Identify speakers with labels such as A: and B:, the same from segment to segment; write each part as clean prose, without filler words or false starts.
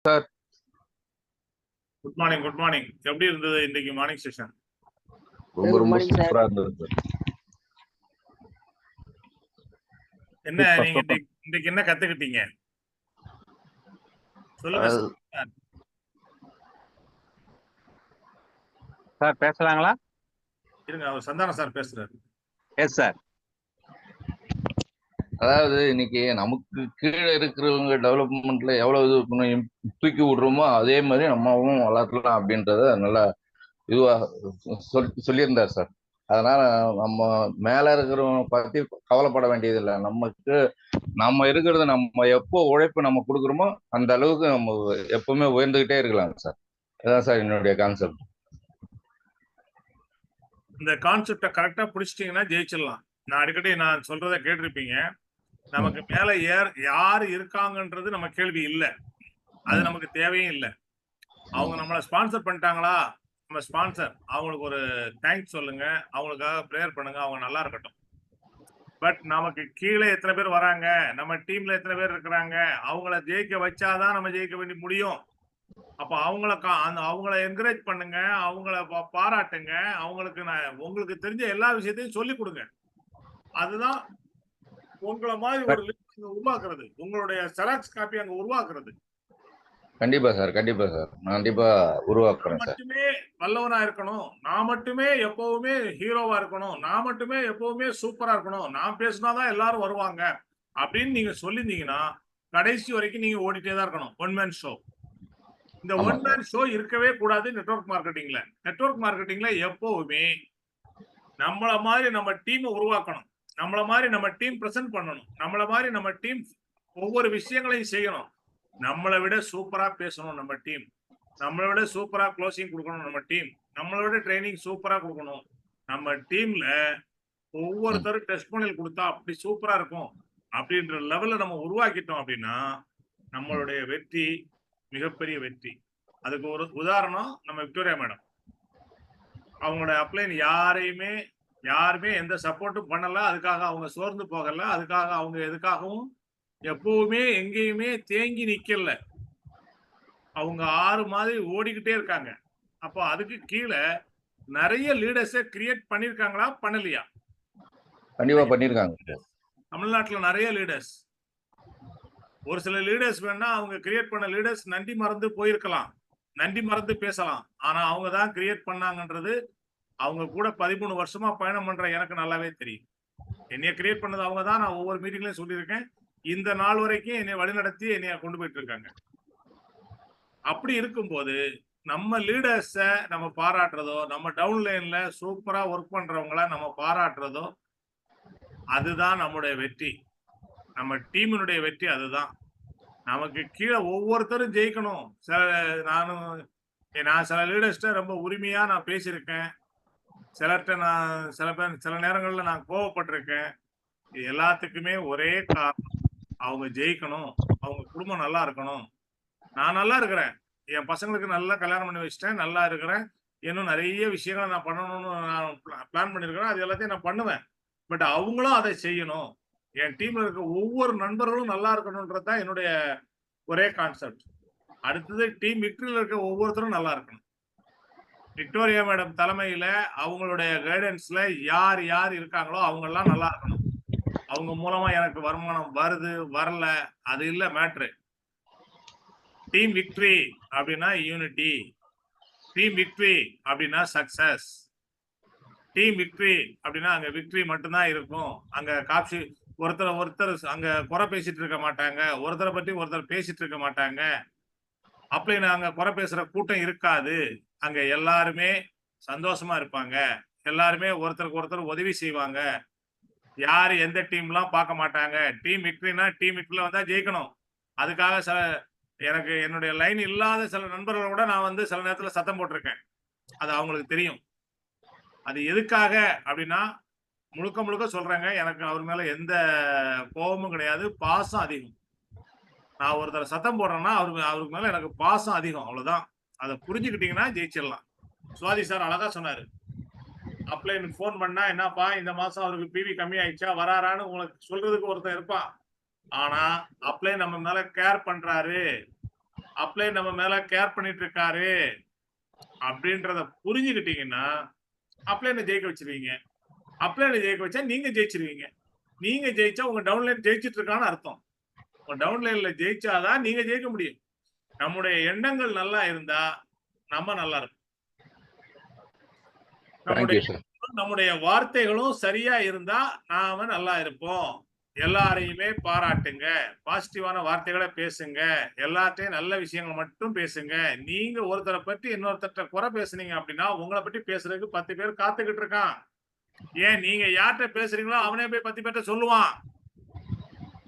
A: Sir.
B: Good morning, good morning. எப்படி இருந்தது இன்னைக்கு மார்னிங் செஷன்?
A: ரொம்ப ரொம்ப சூப்பரா இருந்தது சார்.
B: என்ன நீங்க இன்னைக்கு என்ன கத்துக்கிட்டீங்க சொல்லுங்க
C: சார். பேசலாங்களா?
B: இருங்க, அவர் சந்தானம் சார் பேசுறாரு.
C: Yes sir.
A: அதாவது இன்னைக்கு நமக்கு கீழே இருக்கிறவங்க டெவலப்மெண்ட்ல எவ்வளவு இது தூக்கி விடுறோமோ அதே மாதிரி நம்மவும் வளர்க்கலாம் அப்படின்றத நல்லா இதுவா சொல்லியிருந்தார் சார். அதனால நம்ம மேல இருக்கிறவங்க பத்தி கவலைப்பட வேண்டியதில்லை. நமக்கு நம்ம இருக்கிறது நம்ம எப்போ உழைப்பு நம்ம கொடுக்குறோமோ அந்த அளவுக்கு நம்ம எப்பவுமே உயர்ந்துகிட்டே இருக்கலாம் சார். அதான் சார் என்னுடைய கான்செப்ட்.
B: இந்த கான்செப்டை கரெக்டா பிடிச்சிட்டீங்கன்னா ஜெயிச்சிடலாம். நான் அடிக்கடி நான் சொல்றதை கேட்டிருப்பீங்க. நமக்கு மேல யாரு இருக்காங்கன்றது நம்ம கேள்வி இல்லை, அது நமக்கு தேவையும் இல்லை. அவங்க நம்மளை ஸ்பான்சர் பண்ணிட்டாங்களா, நம்ம ஸ்பான்சர் அவங்களுக்கு ஒரு தேங்க்ஸ் சொல்லுங்க, அவங்களுக்காக ப்ரேயர் பண்ணுங்க, அவங்க நல்லா இருக்கட்டும். பட் நமக்கு கீழே எத்தனை பேர் வராங்க, நம்ம டீம்ல எத்தனை பேர் இருக்கிறாங்க, அவங்கள ஜெயிக்க வச்சாதான் நம்ம ஜெயிக்க வேண்டி முடியும். அப்ப அவங்கள என்கரேஜ் பண்ணுங்க, அவங்கள பாராட்டுங்க, அவங்களுக்கு உங்களுக்கு தெரிஞ்ச எல்லா விஷயத்தையும் சொல்லி கொடுங்க. அதுதான் உங்களை மாதிரி ஒரு உருவாக்குறது, உங்களுடைய செராக்ஸ் காப்பி அங்க உருவாக்குறது.
A: கண்டிப்பா சார், கண்டிப்பா சார், கண்டிப்பா உருவாக்குறேன் சார்.
B: மட்டுமே வல்லவனா இருக்கணும், நான் மட்டுமே எப்பவுமே ஹீரோவா இருக்கணும், நான் மட்டுமே எப்பவுமே சூப்பரா இருக்கணும், நான் பேசினாதான் எல்லாரும் வருவாங்க அப்படின்னு நீங்க சொல்லிருந்தீங்கன்னா கடைசி வரைக்கும் நீங்க ஓடிட்டே தான் இருக்கணும். One man show. இந்த ஒன் மேன் ஷோ இருக்கவே கூடாது நெட்வொர்க் மார்க்கெட்டிங்ல. நெட்வொர்க் மார்க்கெட்டிங்ல எப்பவுமே நம்மள மாதிரி நம்ம டீம் உருவாக்கணும், நம்மள மாதிரி நம்ம டீம் பிரசன்ட் பண்ணணும், நம்மள மாதிரி நம்ம டீம் ஒவ்வொரு விஷயங்களையும் செய்யணும், நம்மளை விட சூப்பரா பேசணும் நம்ம டீம், நம்மளை விட சூப்பரா க்ளோசிங் கொடுக்கணும் நம்ம டீம், நம்மளை விட ட்ரைனிங் சூப்பரா கொடுக்கணும். நம்ம டீம்ல ஒவ்வொருத்தரும் டெஸ்டிமோனியல் கொடுத்தா அப்படி சூப்பரா இருக்கும் அப்படின்ற லெவல்ல நம்ம உருவாக்கிட்டோம் அப்படின்னா நம்மளுடைய வெற்றி மிகப்பெரிய வெற்றி. அதுக்கு ஒரு உதாரணம் நம்ம விக்டோரியா மேடம். அவங்களோட அப்ளைன் யாருமே எந்த சப்போர்ட்டும் பண்ணல, அதுக்காக அவங்க சோர்ந்து போகல, அதுக்காக அவங்க எதுக்காகவும் எப்பவுமே எங்கேயுமே தேங்கி நிக்கல, அவங்க ஆறு மாதிரி ஓடிக்கிட்டே இருக்காங்க. அப்போ அதுக்கு கீழே நிறைய லீடர்ஸை கிரியேட் பண்ணிருக்காங்களா பண்ணலையா?
A: கண்டிப்பா பண்ணிருக்காங்க.
B: தமிழ்நாட்டுல நிறைய லீடர்ஸ், ஒரு சில லீடர்ஸ் வேணா அவங்க கிரியேட் பண்ண லீடர்ஸ் நன்றி மறந்து போயிருக்கலாம், நன்றி மறந்து பேசலாம். ஆனா அவங்க தான் கிரியேட் பண்ணாங்கன்றது அவங்க கூட 13 வருஷமா பயணம் பண்ற எனக்கு நல்லாவே தெரியும். என்னைய கிரியேட் பண்ணது அவங்க தான். நான் ஒவ்வொரு மீட்டிங்லயும் சொல்லியிருக்கேன். இந்த நாள் வரைக்கும் என்னை வழிநடத்தி என்னைய கொண்டு போயிட்டு இருக்காங்க. அப்படி இருக்கும்போது நம்ம லீடர்ஸ நம்ம பாராட்டுறதோ, நம்ம டவுன் லைன்ல சூப்பரா ஒர்க் பண்றவங்கள நம்ம பாராட்டுறதோ, அதுதான் நம்முடைய வெற்றி. நம்ம டீமினுடைய வெற்றி அதுதான். நமக்கு கீழே ஒவ்வொருத்தரும் ஜெயிக்கணும். நான் சில லீடர்ஸ்ட ரொம்ப உரிமையா நான் பேசியிருக்கேன், சிலர்கிட்ட நான் சில நேரங்கள்ல நான் கோவப்பட்டிருக்கேன். எல்லாத்துக்குமே ஒரே காரணம், அவங்க ஜெயிக்கணும், அவங்க குடும்பம் நல்லா இருக்கணும். நான் நல்லா இருக்கிறேன், என் பசங்களுக்கு நல்லா கல்யாணம் பண்ணி வச்சுட்டேன், நல்லா இருக்கிறேன், இன்னும் நிறைய விஷயங்களை நான் பண்ணணும்னு நான் பிளான் பண்ணியிருக்கிறேன், அது எல்லாத்தையும் நான் பண்ணுவேன். பட் அவங்களும் அதை செய்யணும், என் டீம்ல இருக்க ஒவ்வொரு நண்பர்களும் நல்லா இருக்கணும்ன்றதுதான் என்னுடைய ஒரே கான்செப்ட். அடுத்தது டீம் விக்டரியில் இருக்க ஒவ்வொருத்தரும் நல்லா இருக்கணும். விக்டோரியா மேடம் தலைமையில அவங்களுடைய கைடன்ஸ்ல யார் யார் இருக்காங்களோ அவங்க எல்லாம் நல்லா இருக்கணும். அவங்க மூலமா எனக்கு வருமானம் வருது வரல அது இல்ல மேட்ரு. டீம் விக்டரி அப்படின்னா யூனிட்டி, டீம் விக்டரி அப்படின்னா சக்சஸ், டீம் விக்டரி அப்படின்னா அங்க விக்டரி மட்டும்தான் இருக்கும். அங்க காட்சி ஒருத்தர் அங்க குறை பேசிட்டு இருக்க மாட்டாங்க, ஒருத்தரை பற்றி ஒருத்தர் பேசிட்டு இருக்க மாட்டாங்க, அப்படி நாங்க குறை பேசுற கூட்டம் இருக்காது. அங்க எல்லாருமே சந்தோஷமா இருப்பாங்க, எல்லாருமே ஒருத்தருக்கு ஒருத்தர் உதவி செய்வாங்க, யாரு எந்த டீம்லாம் பார்க்க மாட்டாங்க. டீம் விக்டரினா டீம் விக்டரில வந்தா ஜெயிக்கணும். அதுக்காக எனக்கு என்னுடைய லைன் இல்லாத சில நண்பர்கள் கூட நான் வந்து சில நேரத்துல சத்தம் போட்டிருக்கேன், அது அவங்களுக்கு தெரியும். அது எதுக்காக அப்படின்னா முழுக்க முழுக்க சொல்றேங்க, எனக்கு அவர் மேல எந்த கோபமும் கிடையாது, பாசம் அதிகம். நான் ஒருத்தர் சத்தம் போடுறேன்னா அவருக்கு மேல எனக்கு பாசம் அதிகம், அவ்வளவுதான். அதை புரிஞ்சுக்கிட்டீங்கன்னா ஜெயிச்சிடலாம். சுவாதி சார் அழகா சொன்னாரு, அப்ளைன் போன் பண்ணா என்னப்பா இந்த மாசம் அவருக்கு பிவி கம்மி ஆயிடுச்சா வராரான்னு உங்களுக்கு சொல்றதுக்கு ஒருத்தர் இருப்பான். ஆனா அப்ளைன் நம்ம மேல கேர் பண்றாரு, அப்ளை நம்ம மேல கேர் பண்ணிட்டு இருக்காரு அப்படின்றத புரிஞ்சுக்கிட்டீங்கன்னா அப்ளைனை ஜெயிக்க வச்சிருவீங்க. அப்ளைனை ஜெயிக்க வச்சா நீங்க ஜெயிச்சிருவீங்க. நீங்க ஜெயிச்சா உங்க டவுன்லைன் ஜெயிச்சிட்டு இருக்கான்னு அர்த்தம். உங்க டவுன்லைன்ல ஜெயிச்சாதான் நீங்க ஜெயிக்க முடியும். நம்முடைய எண்ணங்கள் நல்லா இருந்தா நம்ம நல்லா இருக்கும்.
A: Thank you sir.
B: நம்முடைய வார்த்தைகளும் சரியா இருந்தா நாம நல்லா இருப்போம். எல்லாரையுமே பாராட்டுங்க, பாசிட்டிவான வார்த்தைகளை பேசுங்க, எல்லாத்தையும் நல்ல விஷயங்கள் மட்டும் பேசுங்க. நீங்க ஒருத்தரை பற்றி இன்னொருத்தர்ட்ட குறை பேசுனீங்க அப்படின்னா உங்களை பற்றி பேசுறதுக்கு 10 பேர் காத்துக்கிட்டு இருக்கான். ஏன் நீங்க யார்கிட்ட பேசுறீங்களோ அவனே போய் 10 பேர்ட்ட சொல்லுவான்.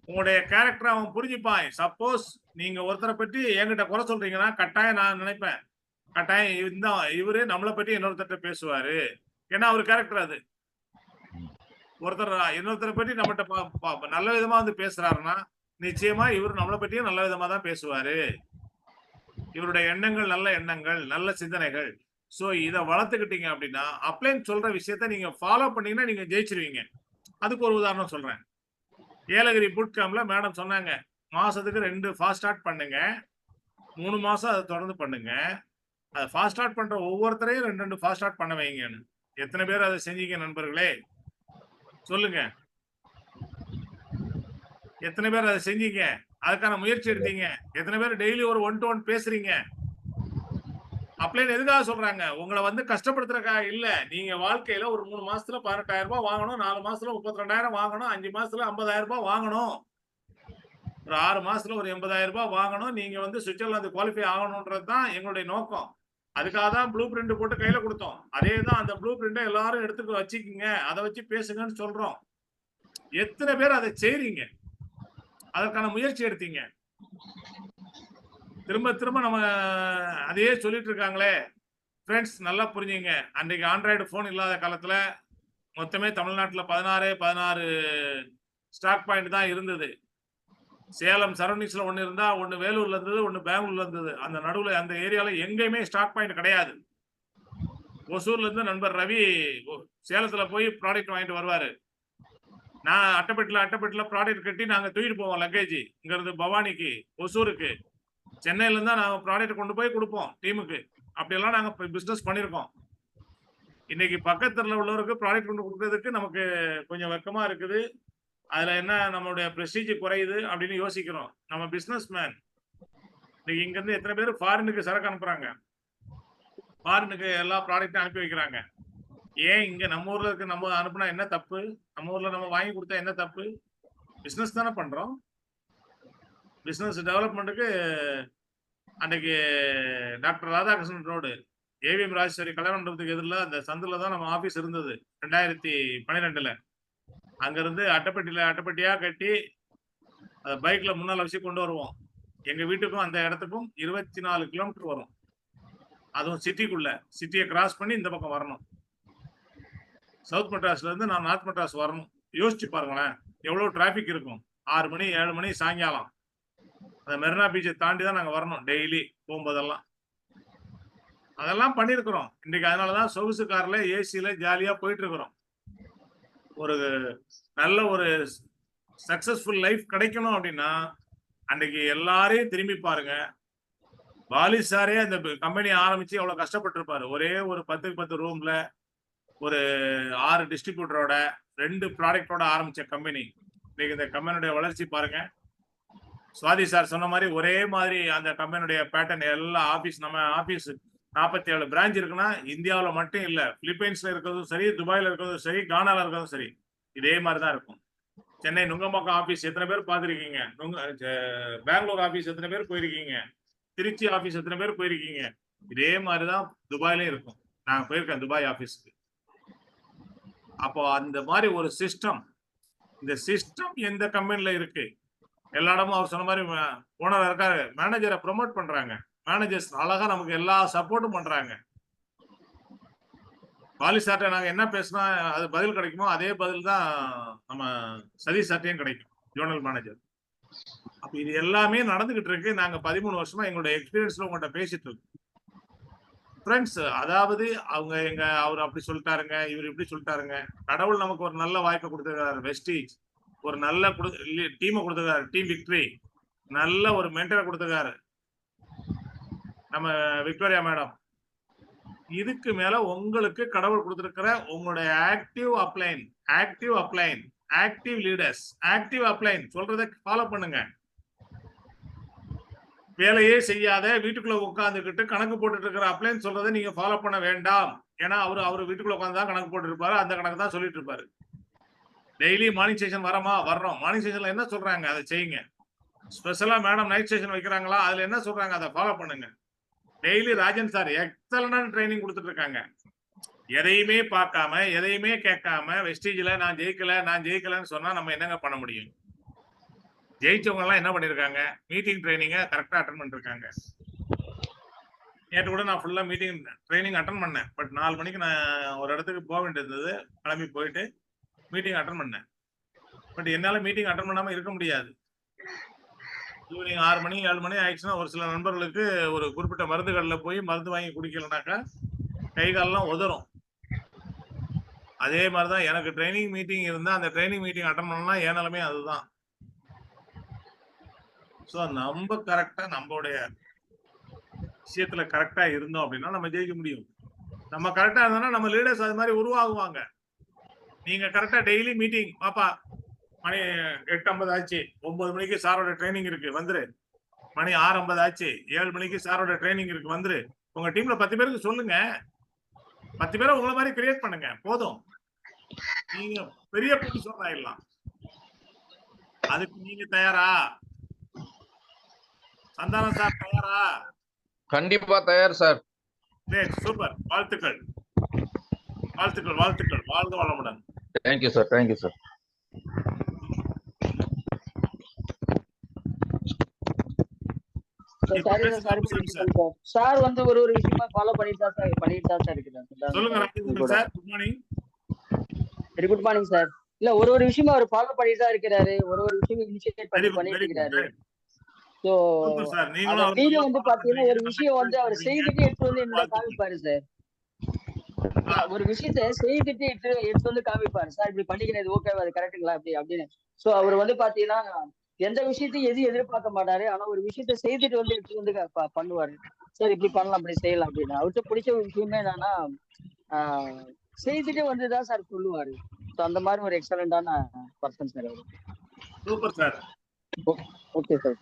B: உங்களுடைய கேரக்டர் அவன் புரிஞ்சுப்பான். சப்போஸ் நீங்க ஒருத்தரை பற்றி என்கிட்ட குறை சொல்றீங்கன்னா கட்டாயம் நான் நினைப்பேன், கட்டாயம் இவரு நம்மளை பற்றி இன்னொருத்தர்ட்ட பேசுவாரு. ஏன்னா அவர் கேரக்டர் அது. ஒருத்தர் இன்னொருத்தரை பற்றி நம்மகிட்ட நல்ல விதமா வந்து பேசுறாருன்னா நிச்சயமா இவர் நம்மளை பற்றியும் நல்ல விதமா தான் பேசுவாரு. இவருடைய எண்ணங்கள் நல்ல எண்ணங்கள், நல்ல சிந்தனைகள். சோ இதை வளர்த்துக்கிட்டீங்க அப்படின்னா அப்ளைன் சொல்ற விஷயத்த நீங்க ஃபாலோ பண்ணீங்கன்னா நீங்க ஜெயிச்சிருவீங்க. அதுக்கு ஒரு உதாரணம் சொல்றேன். ஏலகிரி புட் கேம்ப்ல மேடம் சொன்னாங்க, மாசத்துக்கு 2 ஃபாஸ்ட் ஸ்டார்ட் பண்ணுங்க, 3 மாசம் அதை தொடர்ந்து பண்ணுங்க. அதை ஃபாஸ்ட் ஸ்டார்ட் பண்ற ஒவ்வொருத்தரையும் 2 ஃபாஸ்ட் ஸ்டார்ட் பண்ண வைங்கன்னு. எத்தனை பேர் அதை செஞ்சீங்க நண்பர்களே? சொல்லுங்க. எத்தனை பேர் அதை செஞ்சீங்க? அதுக்கான முயற்சி எடுத்தீங்க? எத்தனை பேர் டெய்லி ஒரு 1 to 1 பேசுறீங்க? அப்ளைன் எதுக்காக சொல்றாங்க? உங்களை வந்து கஷ்டப்படுத்துறதுக்காக இல்ல. நீங்க வாழ்க்கையில ஒரு 3 மாசத்துல 18,000 ரூபாய் வாங்கணும், 4 மாசத்துல 32,000 வாங்கணும், 5 மாசத்துல 50,000 ரூபாய் வாங்கணும், ஒரு 6 மாசத்துல ஒரு 80,000 ரூபாய் வாங்கணும். நீங்க வந்து சுவிட்சர்லாந்து குவாலிஃபை ஆகணும்ன்றது தான் எங்களுடைய நோக்கம். அதுக்காக தான் ப்ளூ பிரிண்ட் போட்டு கையில கொடுத்தோம். அதே தான் அந்த ப்ளூ பிரிண்டை எல்லாரும் எடுத்துட்டு வச்சுக்கோங்க, அதை வச்சு பேசுங்கன்னு சொல்றோம். எத்தனை பேர் அதை செய்றீங்க? அதற்கான முயற்சி எடுத்தீங்க? திரும்ப திரும்ப நம்ம அதையே சொல்லிட்டு இருக்காங்களே. ஃப்ரெண்ட்ஸ் நல்லா புரிஞ்சுங்க. அன்றைக்கு ஆண்ட்ராய்டு போன் இல்லாத காலத்துல மொத்தமே தமிழ்நாட்டுல 16 ஸ்டாக் பாயிண்ட் தான் இருந்தது. சேலம் சரௌண்டிங்ஸ்ல ஒண்ணு இருந்தா, ஒண்ணு வேலூர்ல இருந்தது, ஒண்ணு பெங்களூர்ல இருந்தது. அந்த நடுவுல அந்த ஏரியால எங்கேயுமே ஸ்டாக் பாயிண்ட் கிடையாது. ஒசூர்ல இருந்து நண்பர் ரவி சேலத்துல போய் ப்ராடக்ட் வாங்கிட்டு வருவாரு. நான் அட்டைப்பட்டில ப்ராடக்ட் கட்டி நாங்க தூக்கிட்டு போவோம் லக்கேஜ். இங்க இருந்து பவானிக்கு, ஒசூருக்கு, சென்னையில இருந்தா நாங்க ப்ராடக்ட் கொண்டு போய் கொடுப்போம் டீமுக்கு. அப்படியெல்லாம் நாங்க பிசினஸ் பண்ணிருக்கோம். இன்னைக்கு பக்கத்துல உள்ளவருக்கு ப்ராடக்ட் கொண்டு கொடுக்கறதுக்கு நமக்கு கொஞ்சம் வெக்கமா இருக்குது. அதுல என்ன நம்மளுடைய பிரஸ்டீஜ் குறையுது அப்படின்னு யோசிக்கிறோம். நம்ம பிசினஸ் மேன். இன்னைக்கு இங்க இருந்து எத்தனை பேர் ஃபாரினுக்கு சரக்கு அனுப்புறாங்க, ஃபாரினுக்கு எல்லா ப்ராடக்ட்டும் அனுப்பி வைக்கிறாங்க. ஏன் இங்க நம்ம ஊர்ல இருக்கு நம்ம அனுப்புனா என்ன தப்பு? நம்ம ஊர்ல நம்ம வாங்கி கொடுத்தா என்ன தப்பு? பிசினஸ் தானே பண்றோம். பிசினஸ் டெவலப்மெண்ட்டுக்கு அன்னைக்கு doctor Radhakrishnan road AVM Rajeswari கல்யாணத்துக்கு எதிரில் அந்த சந்தில தான் நம்ம ஆபீஸ் இருந்தது 2012. அங்க இருந்து அட்டைப்பட்டியா கட்டி அதை பைக்ல முன்னால வச்சு கொண்டு வருவோம். எங்க வீட்டுக்கும் அந்த இடத்துக்கும் 24 கிலோமீட்டர் வரும். அதுவும் சிட்டியை கிராஸ் பண்ணி இந்த பக்கம் வரணும். சவுத் மெட்ராஸ்ல இருந்து நான் நார்த் மெட்ராஸ் வரணும். யோசிச்சு பாருங்களேன் எவ்வளவு டிராபிக் இருக்கும். 6 மணி 7 மணி சாயங்காலம் அந்த மெரினா பீச்சை தாண்டி தான் நாங்க வரணும் டெய்லி போகும்போதெல்லாம். அதெல்லாம் பண்ணிருக்கிறோம். இன்னைக்கு அதனாலதான் சொகுசு கார்ல ஏசியில ஜாலியா போயிட்டு இருக்கிறோம். ஒரு நல்ல ஒரு சக்சஸ்ஃபுல் லைஃப் கிடைக்கணும் அப்படின்னா அன்னைக்கு எல்லாரையும் திரும்பி பாருங்க. பாலி சாரே அந்த கம்பெனி ஆரம்பிச்சு எவ்வளவு கஷ்டப்பட்டிருப்பாரு. ஒரே ஒரு 10 ரூம்ல ஒரு 6 டிஸ்ட்ரிபியூட்டரோட 2 ப்ராடக்டோட ஆரம்பிச்ச கம்பெனி. இன்னைக்கு இந்த கம்பெனியுடைய வளர்ச்சி பாருங்க. சுவாதி சார் சொன்ன மாதிரி ஒரே மாதிரி அந்த கம்பெனியுடைய பேட்டர்ன் எல்லா ஆபீஸ், நம்ம ஆபீஸ் 47 பிரான்ச் இருக்குன்னா இந்தியாவில் மட்டும் இல்ல, பிலிப்பைன்ஸ்ல இருக்கிறதும் சரி, துபாயில இருக்கிறதும் சரி, கானால இருக்கிறதும் சரி, இதே மாதிரிதான் இருக்கும். சென்னை நுங்கம்பாக்கம் ஆபீஸ் எத்தனை பேர் பார்த்துருக்கீங்க? பெங்களூர் ஆபீஸ் எத்தனை பேர் போயிருக்கீங்க? திருச்சி ஆபீஸ் எத்தனை பேர் போயிருக்கீங்க? இதே மாதிரிதான் துபாயிலையும் இருக்கும். நான் போயிருக்கேன் துபாய் ஆபீஸ்க்கு. அப்போ அந்த மாதிரி ஒரு சிஸ்டம், இந்த சிஸ்டம் எந்த கம்பெனில இருக்கு? எல்லா இடமும் அவர் சொன்ன மாதிரி ஓனர் இருக்காரு, மேனேஜரை ப்ரொமோட் பண்றாங்க, மேனேஜர்ஸ் அழகா நமக்கு எல்லா சப்போர்ட்டும் பண்றாங்க. பாலி சார்ட்ட நாங்க என்ன பேசினா அது பதில் கிடைக்குமோ அதே பதில் தான் நம்ம சதீஷ் சார்ட்டையும் கிடைக்கும், ஜோனல் மேனேஜர். அப்ப இது எல்லாமே நடந்துகிட்டு இருக்கு. நாங்க 13 வருஷமா எங்களுடைய எக்ஸ்பீரியன்ஸ்ல உங்கள்கிட்ட பேசிட்டு இருக்கோம் ஃப்ரெண்ட்ஸ். அதாவது அவர் அப்படி சொல்லிட்டாருங்க, இவர் இப்படி சொல்லிட்டாருங்க. கடவுள் நமக்கு ஒரு நல்ல வாய்ப்பை கொடுத்துருக்காரு, வெஸ்டீஜ் ஒரு நல்ல டீமை கொடுத்துருக்காரு, டீம் விக்டரி, நல்ல ஒரு மென்டரை கொடுத்துருக்காரு. நம்ம விக்டோரியா மேடம், இதுக்கு மேல உங்களுக்கு கடவுள் கொடுத்திருக்கிற உங்களுடைய ஆக்டிவ் லீடர்ஸ், ஆக்டிவ் அப்ளைன் சொல்றதை ஃபாலோ பண்ணுங்க. வேலையே செய்யாத வீட்டுக்குள்ள உட்காந்துக்கிட்டு கணக்கு போட்டுட்டு இருக்கிற அப்ளைன் சொல்றதை நீங்க ஃபாலோ பண்ண வேண்டாம். ஏன்னா அவரு வீட்டுக்குள்ள உட்காந்து தான் கணக்கு போட்டு இருப்பாரு, அந்த கணக்கு தான் சொல்லிட்டு இருப்பாரு. டெய்லி மார்னிங் செஷன் வர்றோம். மார்னிங் செஷன்ல என்ன சொல்றாங்க அதை செய்யுங்க. ஸ்பெஷலா மேடம் நைட் செஷன் வைக்கிறாங்களா, அதுல என்ன சொல்றாங்க அதை ஃபாலோ பண்ணுங்க. டெய்லி ராஜன் சார் எக்ஸலன்டான ட்ரைனிங் கொடுத்துட்டு இருக்காங்க. எதையுமே பார்க்காம எதையுமே கேட்காம வெஸ்டீஜ்ல நான் ஜெயிக்கலன்னு சொன்னா நம்ம என்னங்க பண்ண முடியும்? ஜெயிச்சவங்க எல்லாம் என்ன பண்ணிருக்காங்க? மீட்டிங் ட்ரைனிங்க கரெக்டா அட்டன் பண்ணிருக்காங்க. நேற்று கூட நான் ஃபுல்லா மீட்டிங் ட்ரைனிங் அட்டன் பண்ணேன். பட் 4 மணிக்கு நான் ஒரு இடத்துக்கு போக வேண்டியது இருந்தது. கிளம்பி போயிட்டு மீட்டிங் அட்டன் பண்ணேன். பட் என்னால மீட்டிங் அட்டன் பண்ணாம இருக்க முடியாது. ஈவினிங் 6 மணி 7 மணி ஆயிடுச்சுன்னா ஒரு சில நண்பர்களுக்கு ஒரு குறிப்பிட்ட மருந்துகள்ல போய் மருந்து வாங்கி குடிக்கலனாக்கா கை காலெல்லாம் உதறும். அதே மாதிரிதான் எனக்கு ட்ரைனிங் மீட்டிங் இருந்தா அந்த ட்ரைனிங் மீட்டிங் அட்டன் பண்ணலாம் என் நிலைமை அதுதான். ஸோ நம்ம கரெக்டா நம்மளுடைய விஷயத்துல கரெக்டா இருந்தோம் அப்படின்னா நம்ம ஜெயிக்க முடியும். நம்ம கரெக்டா இருந்தோம்னா நம்ம லீடர்ஸ் அது மாதிரி உருவாகுவாங்க. நீங்க கரெக்டா டெய்லி மீட்டிங் பாப்பா, மணி 8:50 ஆச்சு, 9 மணிக்கு சாரோட ட்ரைனிங் இருக்கு வந்துரு. மணி 6:50 ஆச்சு, 7 மணிக்கு சாரோட ட்ரைனிங் இருக்கு வந்துரு. உங்க டீம்ல 10 பேருக்கு சொல்லுங்க. 10 பேரை உங்களை மாதிரி கிரியேட் பண்ணுங்க, போதும். நீங்க பெரிய பொசிஷன் ஆயிடலாம். அதுக்கு நீங்க தயாரா? சந்தானம் சார் தயாரா?
A: கண்டிப்பா தயார் சார்.
B: சூப்பர், வாழ்த்துக்கள். வாழ்க வளமுடன்.
A: Thank you sir.
D: சார் வந்து ஒரு விஷயமா ஃபாலோ பண்ணிட்டு தான் சார் இருக்கிறாங்க.
B: சொல்லுங்க Rajendran sir. Good morning.
D: Very good morning sir. இல்ல ஒரு விஷயமா அவர் ஃபாலோ பண்ணிட்டு தான் இருக்கிறாரு. ஒரு விஷயம் இனிஷியேட் பண்ணிட்டு இருக்கிறாரு. சோ நீங்க வந்து பாத்தீங்கன்னா ஒரு விஷயம் வந்து அவர் செய்துட்டு எடுத்து வந்து என்னோட காமிப்பாரு சார். ஒரு விஷயத்த செய்துட்டு எடுத்து வந்து காமிப்பாரு சார். இப்படி பண்ணிக்கிறது ஓகே, அது கரெக்டுங்களா அப்படின்னு. சோ அவர் வந்து பாத்தீங்கன்னா எந்த விஷயத்தையும் எதிர்பார்க்க மாட்டாரு. ஆனா ஒரு விஷயத்த செய்துட்டு வந்து எடுத்து வந்து பண்ணுவாரு. சார் இப்படி பண்ணலாம், அப்படி செய்யலாம் அப்படின்னு. அவர்கிட்ட பிடிச்ச ஒரு விஷயமே என்னன்னா செய்துட்டு வந்துதான் சார் சொல்லுவாரு. அந்த மாதிரி ஒரு எக்ஸலண்டான பர்சன் சார் அவரு.
B: Super sir.
D: Okay sir.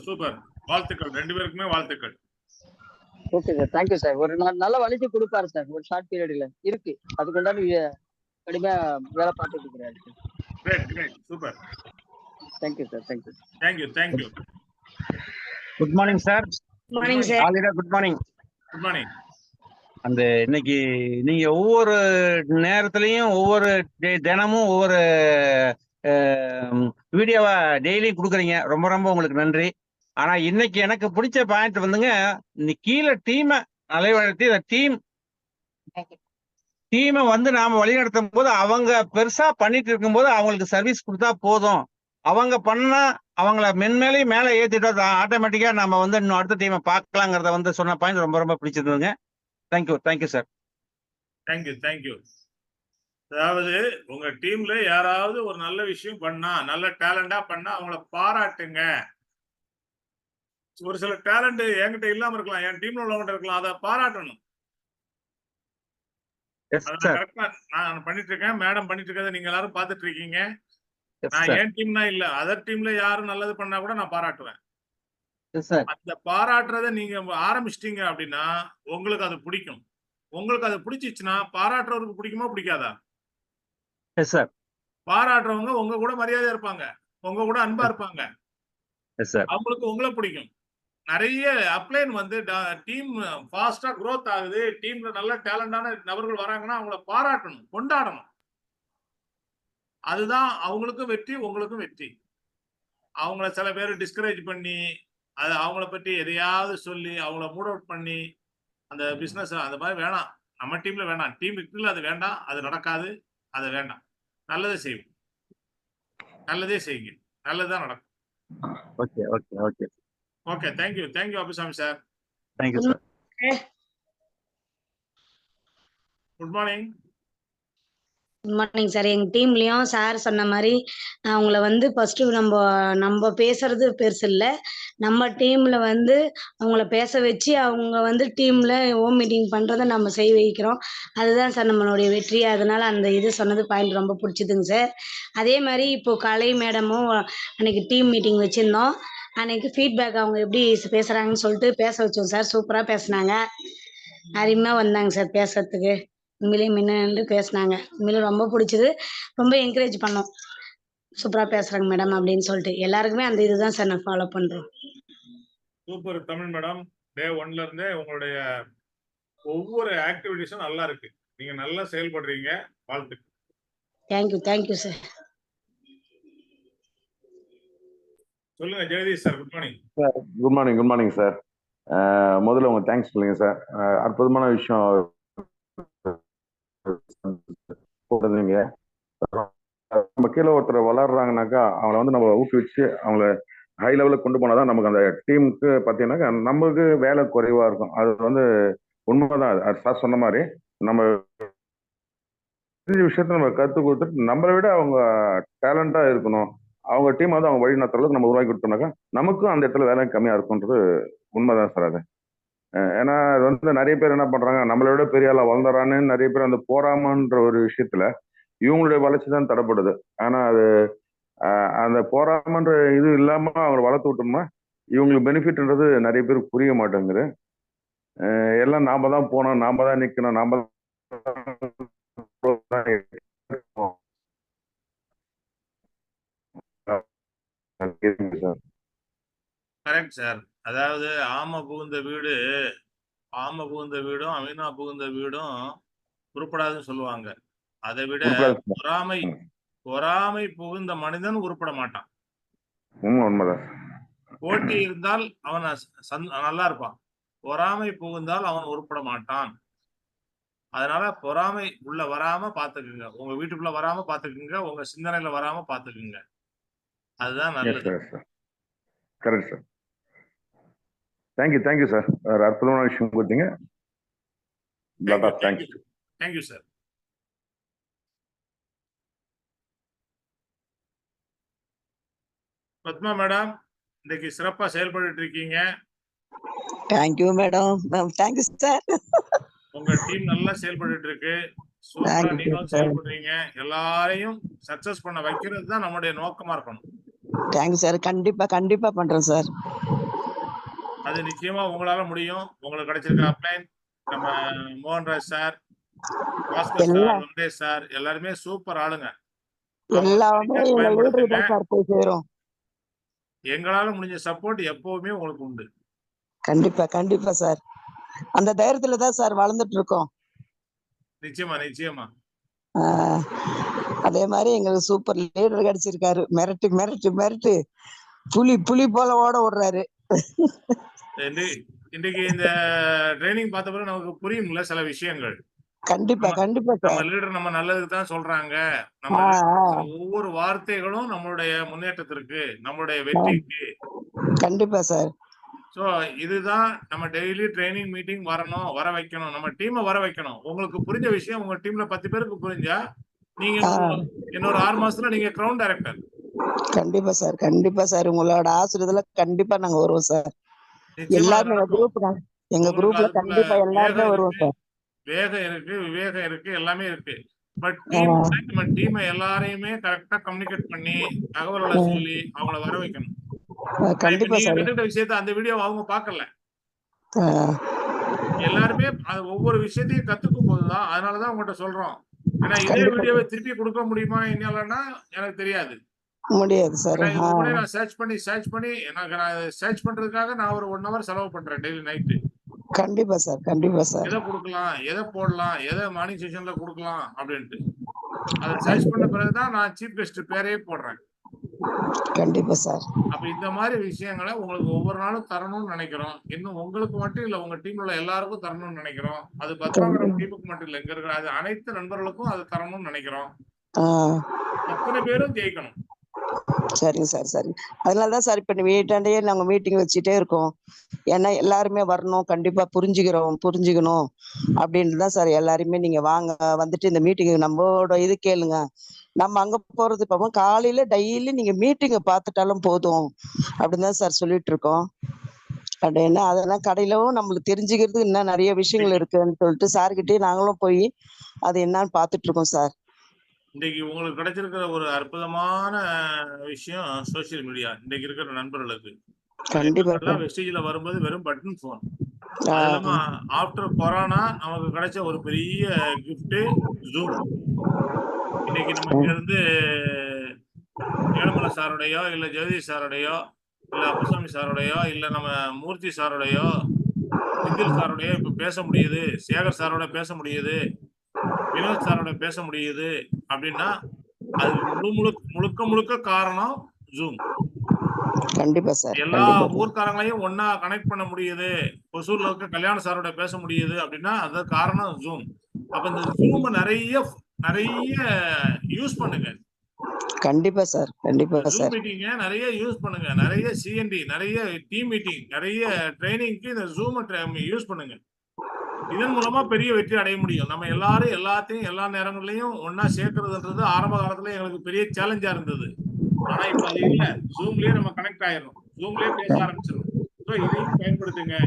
B: Super. வாழ்த்துக்கள், 2 பேருக்குமே வாழ்த்துக்கள்.
D: Okay sir, thank you sir. ஒரு நல்ல வழிக்கு கொடுப்பாரு சார். ஒரு ஷார்ட் பீரியட்ல இருக்கு அதுக்கு உண்டான கடுமையா வேலை பார்த்துட்டு இருக்கிறாரு.
B: Great. Super.
D: Thank you sir.
B: Thank you.
C: Good morning sir. Good morning. அந்த இன்னைக்கு நீங்க ஒவ்வொரு நேரத்திலையும் ஒவ்வொரு தினமும் ஒவ்வொரு வீடியோவா டெய்லியும் கொடுக்குறீங்க. ரொம்ப உங்களுக்கு நன்றி. ஆனா இன்னைக்கு எனக்கு பிடிச்ச பாயிண்ட் வந்துங்க, கீழே டீமை நலைவழத்தி டீமை வந்து நாம வழிநடத்தும் போது அவங்க பெருசா பண்ணிட்டு இருக்கும் போது அவங்களுக்கு சர்வீஸ் கொடுத்தா போதும். அவங்க பண்ணா அவங்கள மென்மேலையும் மேல ஏத்திட்டா ஆட்டோமேட்டிக்கா நம்ம வந்து இன்னும் அடுத்த டீமை பார்க்கலாங்கிறத வந்து சொன்ன பாயிண்ட் ரொம்ப பிடிச்சிருந்ததுங்க. Thank you sir.
B: தேங்க்யூ. அதாவது உங்க டீம்ல யாராவது ஒரு நல்ல விஷயம் பண்ணா, நல்ல டேலண்டா பண்ணா அவங்கள பாராட்டுங்க. ஒரு சில டேலண்ட் என்கிட்ட இல்லாம இருக்கலாம், என் டீம்ல உள்ளவங்க இருக்கலாம், அதை பாராட்டணும். கரெக்டா நான் பண்ணிட்டு இருக்கேன், மேடம் பண்ணிட்டு இருக்கதை நீங்க எல்லாரும் பாத்துட்டு இருக்கீங்க. நான் என் டீம்னா இல்ல, அதர் டீம்ல யாரும் நல்லது பண்ணா கூட நான் பாராட்டுவேன். அந்த பாராட்டுறத நீங்க ஆரம்பிச்சிட்டீங்க அப்படின்னா உங்களுக்கு அது பிடிக்கும். உங்களுக்கு அது பிடிச்சிச்சுன்னா பாராட்டுறவருக்கு பிடிக்குமா பிடிக்காதா? பாராட்டுறவங்க உங்க கூட மரியாதையா இருப்பாங்க, உங்க கூட அன்பா இருப்பாங்க, அவங்களுக்கு உங்களை பிடிக்கும். நிறைய அப்ளைன் வந்து டீம் ஃபாஸ்டா growth ஆகுது, டீம்ல நல்ல டேலண்டான நபர்கள் வராங்கன்னா அவங்கள பாராட்டணும், கொண்டாடணும். அதுதான் அவங்களுக்கும் வெற்றி, உங்களுக்கும் வெற்றி. அவங்கள சில பேர் டிஸ்கரேஜ் பண்ணி அது அவங்கள பற்றி எதையாவது சொல்லி அவங்கள மூட் அவுட் பண்ணி அந்த பிசினஸ் அந்த மாதிரி வேணாம். நம்ம டீம்ல வேணாம், டீம் இருக்குல்ல அது வேண்டாம், அது நடக்காது, அது வேண்டாம். நல்லதே செய்வோம், நல்லதே செய்யுங்க, நல்லதுதான் நடக்கும். Okay. Thank you Abisami sir.
C: Thank you sir.
B: Good morning.
E: Good morning sir. எங்க டீம்லயும் சார் சொன்ன மாரி, அவங்கள வந்து ஃபர்ஸ்ட்டு நம்ப பேசுறது பெருசு இல்ல. நம்ம டீம்ல வந்து அவங்கள பேச வச்சு, அவங்க வந்து டீம்ல ஹோம் மீட்டிங் பண்றத நம்ம செய்ய வைக்கிறோம். அதுதான் சார் நம்மளுடைய வெற்றி. அதனால அந்த இது சொன்னது பாயிண்ட் ரொம்ப புடிச்சுதுங்க சார். அதே மாரி இப்போ கலை மேடமும் அன்னைக்கு டீம் மீட்டிங் வச்சிருந்தோம். அன்னைக்கு ஃபீட்பேக் அவங்க எப்படி பேசுறாங்கன்னு சொல்லிட்டு பேச வச்சோம் சார். சூப்பரா பேசுனாங்க. அருமையா வந்தாங்க சார் பேசறதுக்கு. உண்மையிலேயே மின்னந்து பேசுனாங்க. உண்மையிலே ரொம்ப புடிச்சது. ரொம்ப என்கரேஜ் பண்ணோம். சூப்பரா பேசுறாங்க மேடம் அப்படின்னு சொல்லிட்டு. எல்லாருக்குமே அந்த இதுதான் சார் நான் ஃபாலோ பண்றோம்.
B: Super Tamil madam. டே 1ல இருந்தே உங்களுடைய ஒவ்வொரு ஆக்டிவிட்டீஸும் நல்லா இருக்கு. நீங்க நல்லா செயல்படுறீங்க. வாழ்த்துக்கள்.
E: Thank you sir.
B: சொல்லுங்க Jagadish sir. Good morning
F: sir. Good morning sir. முதல்ல உங்க தேங்க்ஸ் சொல்லுங்க சார். அற்புதமான விஷயம் போடுறீங்க. நம்ம கீழே ஒருத்தர் வளர்றாங்கனாக்கா அவங்கள வந்து நம்ம ஊக்குவிச்சு அவங்கள ஹை லெவலுக்கு கொண்டு போனாதான் நமக்கு அந்த டீமுக்கு பார்த்தீங்கன்னாக்கா நமக்கு வேலை குறைவா இருக்கும். அது வந்து உண்மைதான். அது சார் சொன்ன மாதிரி நம்ம தெரிஞ்ச விஷயத்த நம்ம கற்றுக் கொடுத்துட்டு நம்மளை விட அவங்க டேலண்டா இருக்கணும். அவங்க டீம் வந்து அவங்க வழி நடத்துற அளவுக்கு நம்ம உருவாக்கி கொடுத்தோம்னாக்கா நமக்கும் அந்த இடத்துல வேலை கம்மியா இருக்கும்ன்றது உண்மைதான் சார். அது ஏன்னா அது வந்து நிறைய பேர் என்ன பண்றாங்க, நம்மளை விட பெரிய ஆளா வளர்ந்துறான்னு நிறைய பேர் அந்த போராமன்ற ஒரு விஷயத்துல இவங்களுடைய வளர்ச்சி தான் தடைப்படுது. ஆனா அது அந்த போராமன்ற இது இல்லாம அவங்களை வளர்த்து விட்டோம்னா இவங்களுக்கு பெனிஃபிட்ன்றது நிறைய பேருக்கு புரிய மாட்டேங்குது. எல்லாம் நாம தான் போனோம், நாம தான் நிக்கணும், நாம
B: கரெக்ட் சார். அதாவது ஆம புகுந்த வீடும் அமீனா புகுந்த வீடும் உருப்படாதுன்னு சொல்லுவாங்க. அதை விட பொறாமை புகுந்த மனிதன் உருப்பட மாட்டான்.
F: உண்மைதான்.
B: போட்டி இருந்தால் அவன் நல்லா இருப்பான். பொறாமை புகுந்தால் அவன் உருப்பட மாட்டான். அதனால பொறாமை உள்ள வராம பாத்துக்குங்க. உங்க வீட்டுக்குள்ள வராம பாத்துக்குங்க. உங்க சிந்தனையில வராம பாத்துக்குங்க. அதுதான் நல்லது.
F: Correct sir. Thank you sir. ஒரு அற்புதமான விஷயம் கொடுத்தீங்க.
B: Thank you sir. பத்மா மேடம், இன்னைக்கு சிறப்பா செயல்பட்டு இருக்கீங்க.
G: Thank you madam. Thank you sir.
B: உங்க டீம் நல்லா செயல்பட்டு இருக்கு. சூப்பரா நீங்களும் செயல்படுறீங்க. எல்லாரையும் சக்சஸ் பண்ண வைக்கிறது தான் நம்முடைய நோக்கமா இருக்கணும்.
G: Thank you sir. கண்டிப்பா பண்றோம் சார்.
B: அது நிச்சயமா உங்களால முடியும். உங்களுக்கு கிடைச்சிருக்க அப்ளைன் நம்ம Mohanraj sir, Bhaskar sir, Venkatesh sir எல்லாருமே சூப்பர் ஆளுங்க. எங்களால முடிஞ்ச சப்போர்ட் எப்பவுமே உங்களுக்கு உண்டு.
G: கண்டிப்பா சார். அந்த தைரியத்துல தான் சார் வளர்ந்துட்டு இருக்கோம்.
B: நிச்சயமா.
G: அதே மாதிரி எங்களுக்கு சூப்பர் லீடர் கிடைச்சிருக்காரு. மிரட்டு புலி போல ஓட விடுறாரு.
B: இன்னைக்கு இந்த ட்ரைனிங் பார்த்த பிறகு நமக்கு புரியும்ல சில விஷயங்கள்.
G: கண்டிப்பா
B: நம்ம லீடர் நம்ம நல்லதுக்கு தான் சொல்றாங்க. நம்ம ஒவ்வொரு வார்த்தைகளும் நம்மளுடைய முன்னேற்றத்திற்கு, நம்மளுடைய வெற்றிக்கு.
G: கண்டிப்பா சார்.
B: சோ இதுதான் நம்ம டெய்லி ட்ரைனிங் மீட்டிங் வர வைக்கணும். நம்ம டீமை வர வைக்கணும். உங்களுக்கு புரிஞ்ச விஷயம் உங்க டீம்ல 10 பேருக்கு புரிஞ்சா நீங்க இன்னொரு 6 மாசத்துல நீங்க கிரவுண்ட் டைரக்டர்.
G: கண்டிப்பா சார். உங்களோட ஆசீர்வாதத்துல கண்டிப்பா நாங்க வருவோம் சார். எல்லாரும் எங்க குரூப்ல கண்டிப்பா எல்லாருமே வருவோம் சார்.
B: வேகம் இருக்கு, விவேகம் இருக்கு, எல்லாமே இருக்கு. பட் நம்ம டீமை எல்லாரையுமே கரெக்டா கம்யூனிகேட் பண்ணி தகவல்களை சொல்லி அவங்கள வர வைக்கணும்.
G: கண்டிப்பா சார்.
B: கத்துக்கிட்ட விஷயத்த அந்த வீடியோ அவங்க பார்க்கல. எல்லாருமே ஒவ்வொரு விஷயத்தையும் கத்துக்கும் போதுதான். அதனாலதான் உங்கள்கிட்ட சொல்றோம். ஏன்னா இதே வீடியோவை திருப்பி கொடுக்க முடியுமா என்னன்னா எனக்கு தெரியாது.
G: முடியாது சார்.
B: நான் சர்ச் பண்ணி எனக்கு சர்ச் பண்றதுக்காக நான் ஒரு 1 hour செலவு பண்றேன் டெய்லி நைட்டு.
G: கண்டிப்பா சார்.
B: எதை கொடுக்கலாம், எதை போடலாம், எதை மார்னிங் செஷன்ல கொடுக்கலாம் அப்படின்ட்டு அதை சர்ச் பண்ண பிறகுதான் நான் சீஃப் கெஸ்ட் பேரையே போடுறேன்.
G: கண்டிப்பா சார்.
B: அப்ப இந்த மாதிரி விஷயங்களை உங்களுக்கு ஒவ்வொரு நாளும் தரணும்னு நினைக்கிறோம். இன்னும் உங்களுக்கு மட்டும் இல்ல, உங்க டீம்ல உள்ள எல்லாருக்கும் தரணும்னு நினைக்கிறோம். அது பத்மாவரம் டீமுக்கு மட்டும் இல்ல, இங்க இருக்கிற அது அனைத்து நண்பர்களுக்கும் அது தரணும்னு நினைக்கிறோம். அத்தனை பேரும் ஜெயிக்கணும்.
G: சரிங்க சார், சரி. அதனாலதான் சார் இப்ப வீட்டாண்டயே நாங்க மீட்டிங் வச்சுட்டே இருக்கோம். ஏன்னா எல்லாருமே வரணும், கண்டிப்பா புரிஞ்சுக்கணும் அப்படின்னு தான் சார் எல்லாருமே நீங்க வாங்க, வந்துட்டு இந்த மீட்டிங் நம்மளோட இது கேளுங்க. நம்ம அங்க போறது இப்ப காலையில டெய்லி நீங்க மீட்டிங்க பார்த்துட்டாலும் போதும் அப்படின்னு தான் சார் சொல்லிட்டு இருக்கோம். அப்படின்னா அதெல்லாம் கடையிலும் நம்மளுக்கு தெரிஞ்சுக்கிறதுக்கு இன்னும் நிறைய விஷயங்கள் இருக்குன்னு சொல்லிட்டு சார்கிட்டயே நாங்களும் போய் அது என்னன்னு பார்த்துட்டு இருக்கோம் சார்.
B: இன்னைக்கு உங்களுக்கு கிடைச்சிருக்கிற ஒரு அற்புதமான விஷயம் சோசியல் மீடியா. இன்னைக்கு இருக்கிற நண்பர்களுக்கு
G: கண்டிப்பா
B: வெஸ்டேஜ்ல வரும்போது வெறும் பட்டன் போன். அது இல்லாம ஆஃப்டர் கொரோனா நமக்கு கிடைச்ச ஒரு பெரிய கிஃப்ட் ஜூம். இன்னைக்கு நம்ம இங்க இருந்து ஏழுமலை சாருடையோ இல்ல ஜெகதீஷ் சாருடையோ இல்ல அப்புசாமி சாருடையோ இல்ல நம்ம மூர்த்தி சாருடையோ செந்தில் சாருடையோ இப்ப பேச முடியுது, சேகர் சாரோட பேச முடியுது, வினோத் சாரோட பேச முடியுது அப்படின்னா அது முழுக்க முழுக்க காரணம் ஜூம்.
G: கண்டிப்பா சார்.
B: எல்லா ஊர்க்காரங்களையும் ஒன்னா கனெக்ட் பண்ண முடியுது, ஒசூர்ல இருக்க கல்யாண சாரோட பேச முடியுது அப்படின்னா அது காரணம் ஜூம். அப்ப இந்த ஜூம் நிறைய யூஸ் பண்ணுங்க.
G: கண்டிப்பா சார், கண்டிப்பா சார்.
B: ஜூம் மீட்டிங்க நிறைய யூஸ் பண்ணுங்க. நிறைய சிஎன்டி, நிறைய டீம் மீட்டிங், நிறைய ட்ரைனிங்க்கு இந்த ஜூம் யூஸ் பண்ணுங்க. இதன் மூலமா பெரிய வெற்றி அடைய முடியும். நம்ம எல்லாரும் எல்லாத்தையும் எல்லா நேரங்கள்லயும் ஒன்னா சேர்க்கறதுன்றது ஆரம்ப காலத்துல எங்களுக்கு பெரிய சேலஞ்சா இருந்தது. ஆனா இப்ப அது இல்ல. ஜூம்லயே நம்ம கனெக்ட் ஆயிரும், ஜூம்லயே பேச ஆரம்பிச்சிடும். ஸோ இதையும் பயன்படுத்துங்க.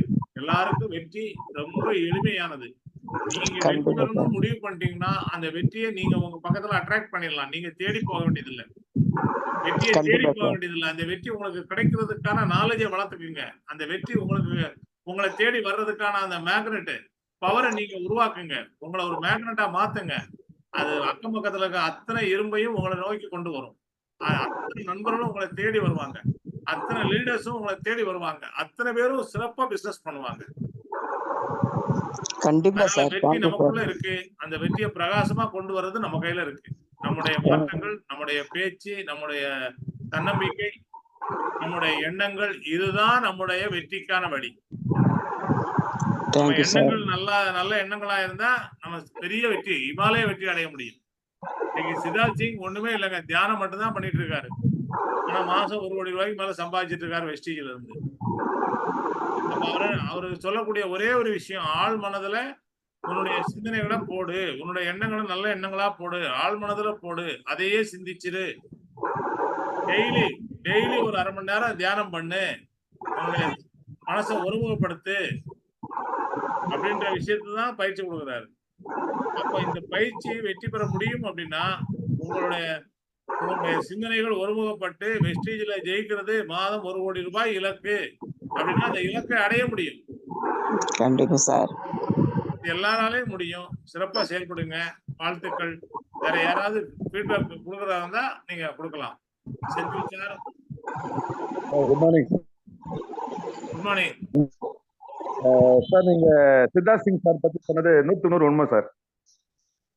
B: எல்லாருக்கும் வெற்றி ரொம்ப எளிமையானது. நீங்க வெற்றி பெறணும்னு முடிவு பண்ணிட்டீங்கன்னா அந்த வெற்றியை நீங்க உங்க பக்கத்துல அட்ராக்ட் பண்ணிடலாம். நீங்க தேடி போக வேண்டியதில்லை, வெற்றியை தேடி போக வேண்டியதில்லை. அந்த வெற்றி உங்களுக்கு கிடைக்கிறதுக்கான நாலேஜை வளர்த்துக்குங்க. அந்த வெற்றி உங்களை தேடி வர்றதுக்கான அந்த மேக்னெட் பவரை நீங்க உருவாக்குங்க. உங்களை ஒரு மேக்னெட்டா மாத்துங்க. அது அக்கம் பக்கத்துல இருக்க அத்தனை இரும்பையும் உங்களை நோக்கி கொண்டு வரும். அத்தனை நண்பர்களும் உங்களை தேடி வருவாங்க, அத்தனை லீடர்ஸும் உங்களை தேடி வருவாங்க, அத்தனை பேரும் சிறப்பா பிசினஸ் பண்ணுவாங்க.
G: கண்டிப்பா சார்.
B: வெற்றி நமக்குள்ள இருக்கு. அந்த வெற்றியை பிரகாசமா கொண்டு வர்றது நம்ம கையில இருக்கு. நம்முடைய மாற்றங்கள், நம்முடைய பேச்சு, நம்முடைய தன்னம்பிக்கை, நம்முடைய எண்ணங்கள், இதுதான் நம்முடைய வெற்றிக்கான வழி. நம்ம எண்ணங்கள் நல்ல எண்ணங்களா இருந்தா நம்ம பெரிய வெற்றி, இமாலய வெற்றி அடைய முடியும். இன்னைக்கு சித்தார்த் சிங் ஒண்ணுமே இல்லைங்க, தியானம் மட்டும்தான் பண்ணிட்டு இருக்காரு. ஆனா மாசம் 1 கோடி ரூபாய்க்கு மேல சம்பாதிச்சிட்டு இருக்காரு வெஸ்டீஜ்ல இருந்து. அவரு சொல்லக்கூடிய ஒரே ஒரு விஷயம், ஆழ் மனதுல உன்னுடைய சிந்தனைகளை போடு, உன்னுடைய எண்ணங்களை நல்ல எண்ணங்களா போடு, ஆழ் மனதுல போடு, அதையே சிந்திச்சிரு. டெய்லி ஒரு 1/2 மணி நேரம் தியானம் பண்ணு, உன்னுடைய மனசை ஒருமுகப்படுத்து அப்படின்ற விஷயத்தான் பயிற்சி கொடுக்குறாரு. அப்ப இந்த பயிற்சியை வெற்றி பெற முடியும் அப்படின்னா உங்களுடைய சிந்தனைகள் ஒருமுகப்பட்டு வெஸ்டீஜ்ல ஜெயிக்கிறது மாதம் 1 கோடி ரூபாய் இலக்கு அப்படின்னா அந்த இலக்கை அடைய முடியும்.
G: கண்டிப்பா சார்,
B: எல்லாராலையும் முடியும். சிறப்பா செயல்படுங்க. வாழ்த்துக்கள். வேற யாராவது ஃபீட்பேக் கொடுக்கறதா இருந்தா நீங்க கொடுக்கலாம். Senthil sir.
F: Good morning.
B: Good morning
F: sir. நீங்க சித்தார்த் சிங் சார் பத்தி சொன்னது 100% உண்மை சார்.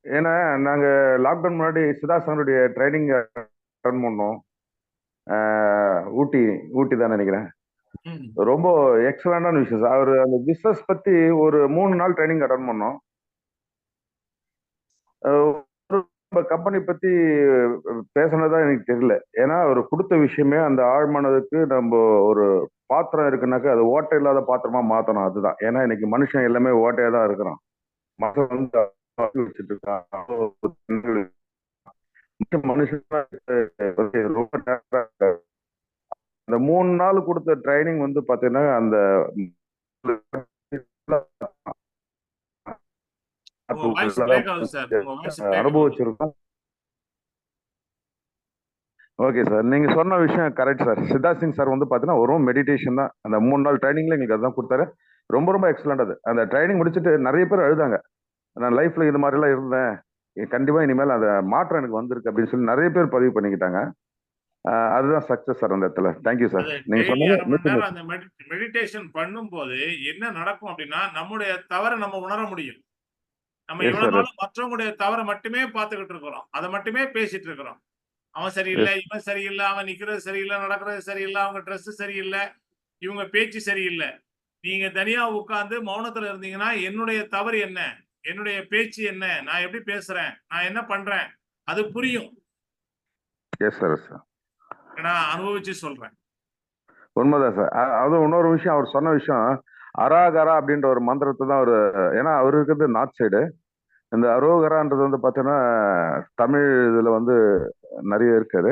F: ஏன்னா நாங்க லாக்டவுன் முன்னாடி சித்தார்த் சாருடைய ட்ரைனிங் அட்டன் பண்ணோம். ஊட்டி தான் நினைக்கிறேன். ரொம்ப எக்ஸலண்டான விஷயம் சார். அவர் அந்த பிசினஸ் பத்தி ஒரு 3 நாள் ட்ரைனிங் அட்டன் பண்ணோம். கம்பெனி பத்தி பேசினதா எனக்கு தெரியல. ஏன்னா அவர் கொடுத்த விஷயமே அந்த ஆழ்மனதுக்கு நம்ம ஒரு பாத்திரம் இருக்குனாக்கா அது ஓட்டை இல்லாத பாத்திரமா மாத்தணும். அதுதான். ஏன்னா இன்னைக்கு மனுஷன் எல்லாமே ஓட்டையா தான் இருக்கிறான். மனுஷன் வந்து வச்சுட்டு இருக்கான். மனுஷன் அந்த 3 நாள் கொடுத்த ட்ரைனிங் வந்து பாத்தீங்கன்னா அந்த அனுபவிச்சிருக்கோம். ஓகே சார், நீங்க சொன்ன விஷயம் correct sir. Siddharth Singh sir வந்து பாத்தீங்கன்னா ஒரு மெடிடேஷன் தான். அந்த 3 நாள் ட்ரைனிங்ல எங்களுக்கு அதான் கொடுத்தாரு. ரொம்ப எக்ஸலண்ட். அது அந்த ட்ரைனிங் முடிச்சுட்டு நிறைய பேர் அழுதாங்க. நான் லைஃப்ல இது மாதிரி எல்லாம் இருந்தேன், கண்டிப்பா இனிமேல் அந்த மாற்றம் எனக்கு வந்திருக்கு அப்படின்னு சொல்லி நிறைய பேர் பதிவு பண்ணிக்கிட்டாங்க. அதுதான் சக்சஸ் சார் அந்த இடத்துல. Thank you sir. நீங்க சொன்னது
B: அந்த மெடிடேஷன் பண்ணும்போது என்ன நடக்கும் அப்படின்னா நம்முடைய தவறை நம்ம உணர முடியும். நம்ம இவ்வளவு நாளும் மற்றவங்களுடைய தவறை மட்டுமே பார்த்துக்கிட்டு இருக்கிறோம், அதை மட்டுமே பேசிட்டு இருக்கிறோம். அவன் சரியில்லை, இவன் சரியில்லை, அவன் நிக்கிறது சரியில்லை, நடக்கிறது சரியில்லை, அவங்க ட்ரெஸ் சரியில்லை, இவங்க பேச்சு சரியில்லை. நீங்க தனியா உட்கார்ந்து மௌனத்துல இருந்தீங்கன்னா என்னுடைய தவறு என்ன, என்னுடைய பேச்சு என்ன, நான் எப்படி பேசுறேன், நான் என்ன பண்றேன், அது புரியும். நான் அனுபவிச்சு சொல்றேன்.
F: உண்மைதான் சார். அதுவும் இன்னொரு விஷயம் அவர் சொன்ன விஷயம், அராகரா அப்படின்ற ஒரு மந்திரத்தை தான் அவரு, ஏன்னா அவர் இருக்கிறது நார்த் சைடு. இந்த அரோகரான்றது வந்து பார்த்தீங்கன்னா தமிழ் இதுல வந்து நிறைய இருக்காது.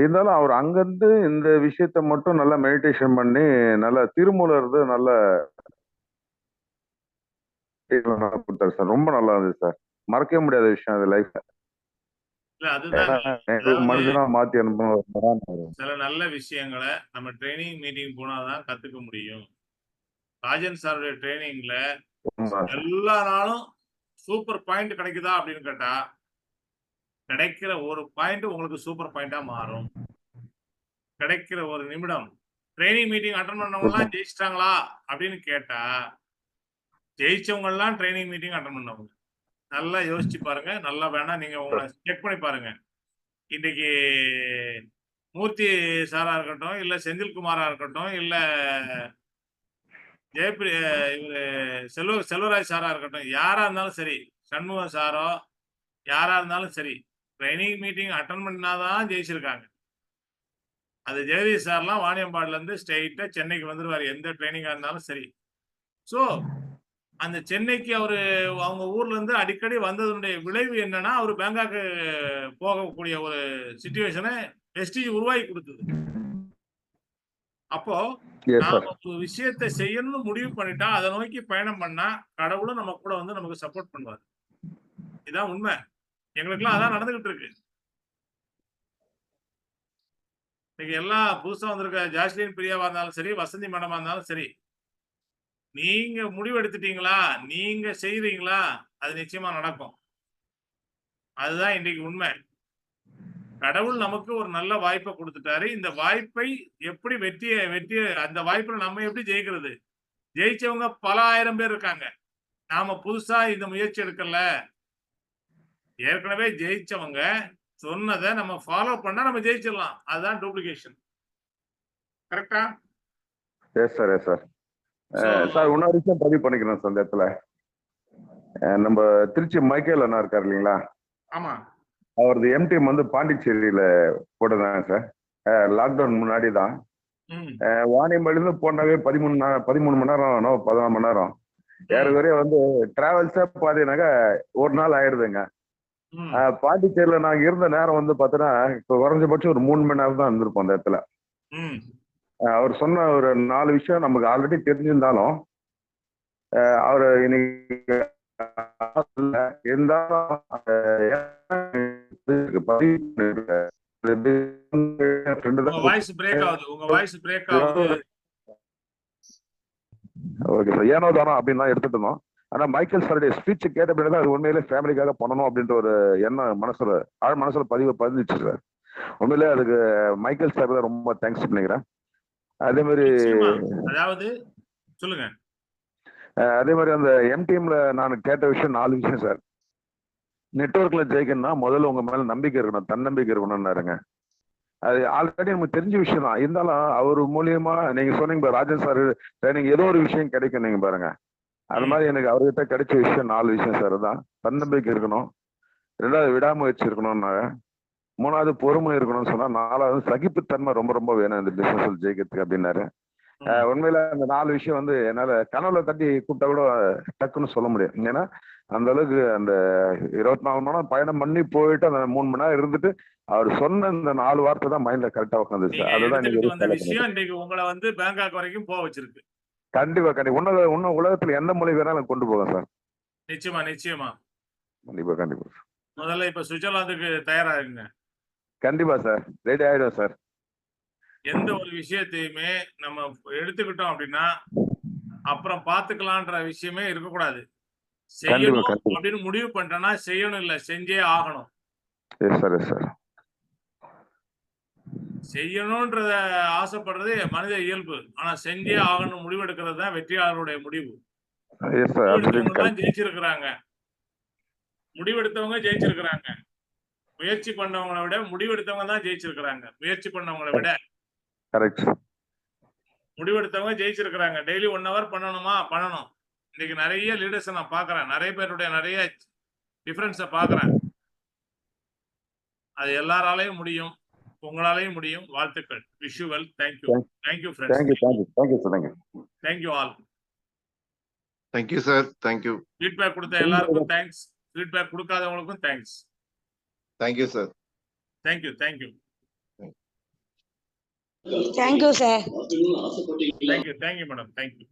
F: இருந்தாலும் அவர் அங்கிருந்து இந்த விஷயத்த மட்டும் நல்லா மெடிடேஷன் பண்ணி நல்லா திருமூலர் நல்ல கொடுத்தாரு சார். ரொம்ப நல்லா இருந்தது சார். மறக்கவே முடியாத விஷயம் அது லைஃப்ல.
B: இல்ல அதுதான்
F: மனுஷனா மாத்தி அனுப்பணும்.
B: சில நல்ல விஷயங்களை நம்ம ட்ரைனிங் மீட்டிங் போனாதான் கத்துக்க முடியும். ராஜன் சாருடைய ட்ரைனிங்ல எல்லா நாளும் சூப்பர் பாயிண்ட் கிடைக்குதா அப்படின்னு கேட்டா, கிடைக்கிற ஒரு பாயிண்ட் உங்களுக்கு சூப்பர் பாயிண்டா மாறும். கிடைக்கிற ஒரு நிமிடம் ட்ரைனிங் மீட்டிங் அட்டன் பண்ணவங்க எல்லாம் ஜெயிச்சிட்டாங்களா அப்படின்னு கேட்டா, ஜெயிச்சவங்க எல்லாம் ட்ரைனிங் மீட்டிங் அட்டன் பண்ணவங்க. நல்லா யோசிச்சு பாருங்க. நல்லா வேணா நீங்க உங்களை செக் பண்ணி பாருங்க. இன்னைக்கு மூர்த்தி சாரா இருக்கட்டும், இல்ல செந்தில்குமாரா இருக்கட்டும், இல்ல ஜெயபிரி இவரு செல்வராஜ் சாரா இருக்கட்டும், யாரா இருந்தாலும் சரி, சண்முகம் சாரோ யாரா இருந்தாலும் சரி, ட்ரைனிங் மீட்டிங் அட்டன் பண்ணாதான் ஜெயிச்சிருக்காங்க. அது ஜெகதீஷ் சார்லாம் வாணியம்பாடுல இருந்து ஸ்ட்ரெயிட்டா சென்னைக்கு வந்துருவாரு, எந்த ட்ரைனிங்கா இருந்தாலும் சரி. சோ அந்த சென்னைக்கு அவரு அவங்க ஊர்ல இருந்து அடிக்கடி வந்ததனுடைய விளைவு என்னன்னா, அவரு பேங்காக்கு போகக்கூடிய ஒரு சிச்சுவேஷனை வெஸ்டீஜ் உருவாக்கி கொடுத்தது. அப்போ நாம ஒரு விஷயத்தை செய்யணும்னு முடிவு பண்ணிட்டா அதை நோக்கி பயணம் பண்ணா கடவுளும் நம்ம கூட வந்து நமக்கு சப்போர்ட் பண்ணுவார். இதான் உண்மை. எங்களுக்கெல்லாம் அதான் நடந்துகிட்டு இருக்கு. இன்னைக்கு எல்லா புதுசா வந்திருக்க ஜாஸ்லின் பிரியாவா இருந்தாலும் சரி, வசந்தி மேடமா இருந்தாலும் சரி, நீங்க முடிவு எடுத்துட்டீங்களா, நீங்க செய்றீங்களா, அது நிச்சயமா நடக்கும். அதுதான் இன்னைக்கு உண்மை. கடவுள் நமக்கு ஒரு நல்ல வாய்ப்பை கொடுத்துட்டாரு. இந்த வாய்ப்பை எப்படி வெற்றி அந்த வாய்ப்புல நம்ம எப்படி ஜெயிக்கிறது? ஜெயிச்சவங்க பல ஆயிரம் பேர் இருக்காங்க. நாம புதுசா இந்த முயற்சி எடுக்கல. ஏற்கனவே ஜெயிச்சவங்க சொன்னதை நம்ம ஃபாலோ பண்ணா நம்ம ஜெயிச்சிடலாம். அதுதான் டூப்ளிகேஷன். கரெக்டா?
F: Yes sir, yes sir. Sir இன்னொரு விஷயம் பதிவு பண்ணிக்கிறேன் சார் இந்த இடத்துல. நம்ம திருச்சி மைக்கேல் அண்ணா இருக்காரு இல்லைங்களா?
B: ஆமா.
F: அவரது எம்டிஎம் வந்து பாண்டிச்சேரியில போட்டதாங்க சார். லாக்டவுன் முன்னாடி தான். வாணியம்பாடியிலிருந்து போனாவே 13 மணி நேரம் 14 மணி நேரம் ஏறக்குறைய வந்து டிராவல்ஸா பாத்தீங்கன்னாக்கா ஒரு நாள் ஆயிடுதுங்க. பாண்டிச்சேரியில நாங்க இருந்த நேரம் வந்து பாத்தீங்கன்னா இப்ப குறைஞ்சபட்சம் ஒரு 3 மணி நேரம் தான் இருந்திருப்போம் அந்த இடத்துல. அவர் சொன்ன ஒரு 4 விஷயம் நமக்கு ஆல்ரெடி தெரிஞ்சிருந்தாலும் அவர் இன்னைக்கு ஏனோ தானோ அப்படின்னு எடுத்துட்டு இருந்தோம். ஆனா மைக்கேல் சாருடைய ஸ்பீச் கேட்ட பிறகு அது உண்மையிலே ஃபேமிலிக்காக பண்ணணும் அப்படின்ற ஒரு எண்ணம் மனசுல பதிஞ்சிச்சு சார். உண்மையிலே அதுக்கு மைக்கேல் சார் தான் ரொம்ப தேங்க்ஸ் பண்ணிக்கிறேன். அதே மாதிரி
B: சொல்லுங்க.
F: அதே மாதிரி அந்த எம்டிஎம்ல நான் கேட்ட விஷயம் 4 விஷயம் சார். நெட்வொர்க்ல ஜெயிக்கணும்னா முதல்ல உங்க மேல நம்பிக்கை இருக்கணும், தன்னம்பிக்கை இருக்கணும்னாருங்க. அது ஆல்ரெடி நமக்கு தெரிஞ்ச விஷயம் தான். இருந்தாலும் அவர் மூலியமா நீங்க சொன்னீங்க ராஜன் சார் ட்ரைனிங் ஏதோ ஒரு விஷயம் கிடைக்கும் நீங்க பாருங்க. அது மாதிரி எனக்கு அவர்கிட்ட கிடைச்ச விஷயம் 4 விஷயம் சார் தான். தன்னம்பிக்கை இருக்கணும், 2வது விடாமுயற்சி இருக்கணும்னாங்க, 3வது பொறுமை இருக்கணும்னு சொன்னா, 4வது சகிப்புத்தன்மை ரொம்ப ரொம்ப வேணும் இந்த பிசினஸ் ஜெயிக்கிறதுக்கு அப்படின்னாரு. உண்மையில அந்த 4 விஷயம் வந்து என்னால கனவுல தட்டி கூப்பிட்டா கூட டக்குன்னு சொல்ல முடியும். ஏன்னா அந்த அளவுக்கு அந்த 24 மணி நேரம் பயணம் பண்ணி போயிட்டு அந்த 3 மணி நேரம் இருந்துட்டு அவர் சொன்ன இந்த 4 வார்த்தை தான் மைண்ட்ல கரெக்டா உட்காந்துச்சு. அதுதான்
B: உங்களை வந்து பேங்காக் வரைக்கும் போக வச்சிருக்கு.
F: கண்டிப்பா இன்னும் உலகத்துல எந்த மொழி வேணாலும் கொண்டு போகும் சார்.
B: நிச்சயமா நிச்சயமா.
F: கண்டிப்பா கண்டிப்பா.
B: முதல்ல இப்ப சுவிட்சர்லாந்துக்கு தயாராகுங்க.
F: கண்டிப்பா சார், ரெடி ஆயிடும் சார்.
B: எந்த ஒரு விஷயத்தையுமே நம்ம எடுத்துக்கிட்டோம் அப்படின்னா அப்புறம் பாத்துக்கலான்ற விஷயமே இருக்கக்கூடாது. செய்யணும் அப்படின்னு முடிவு பண்ணிட்டோம்னா செய்யணும், இல்ல செஞ்சே ஆகணும். செய்யணும்ன்றத ஆசைப்படுறது மனித இயல்பு. ஆனா செஞ்சே ஆகணும் முடிவெடுக்கிறது தான் வெற்றியாளருடைய முடிவு. ஜெயிச்சிருக்கிறாங்க, முடிவெடுத்தவங்க ஜெயிச்சிருக்கிறாங்க. முயற்சி பண்ணவங்களை விட முடிவெடுத்தவங்க தான் ஜெயிச்சிருக்கிறாங்க. முயற்சி பண்ணவங்களை விட முடிவெடுத்தவங்க ஜெயிச்சிருக்கிறாங்க. டெய்லி 1 hour பண்ணணுமா? பண்ணணும். இன்னைக்கு நிறைய லீடர்ஸ் நான் பாக்குறேன், நிறைய பேருடைய நிறைய டிஃபரன்ஸை பாக்குறேன். அது எல்லாராலையும் முடியும். உங்களாலையும் முடியும். வாழ்த்துக்கள். Wish you well. Thank you. Thank you
F: thank you thank you thank you sir thank you.
B: Thank you all.
H: Thank you sir. Thank you.
B: Feedback கொடுத்த எல்லாருக்கும் தேங்க்ஸ். ஃபீட்பேக் கொடுக்காதவங்களுக்கும் thanks.
H: Thank you sir.
B: Thank you. Thank you.
E: Thank you sir.
B: Thank you. Thank you madam. Thank you.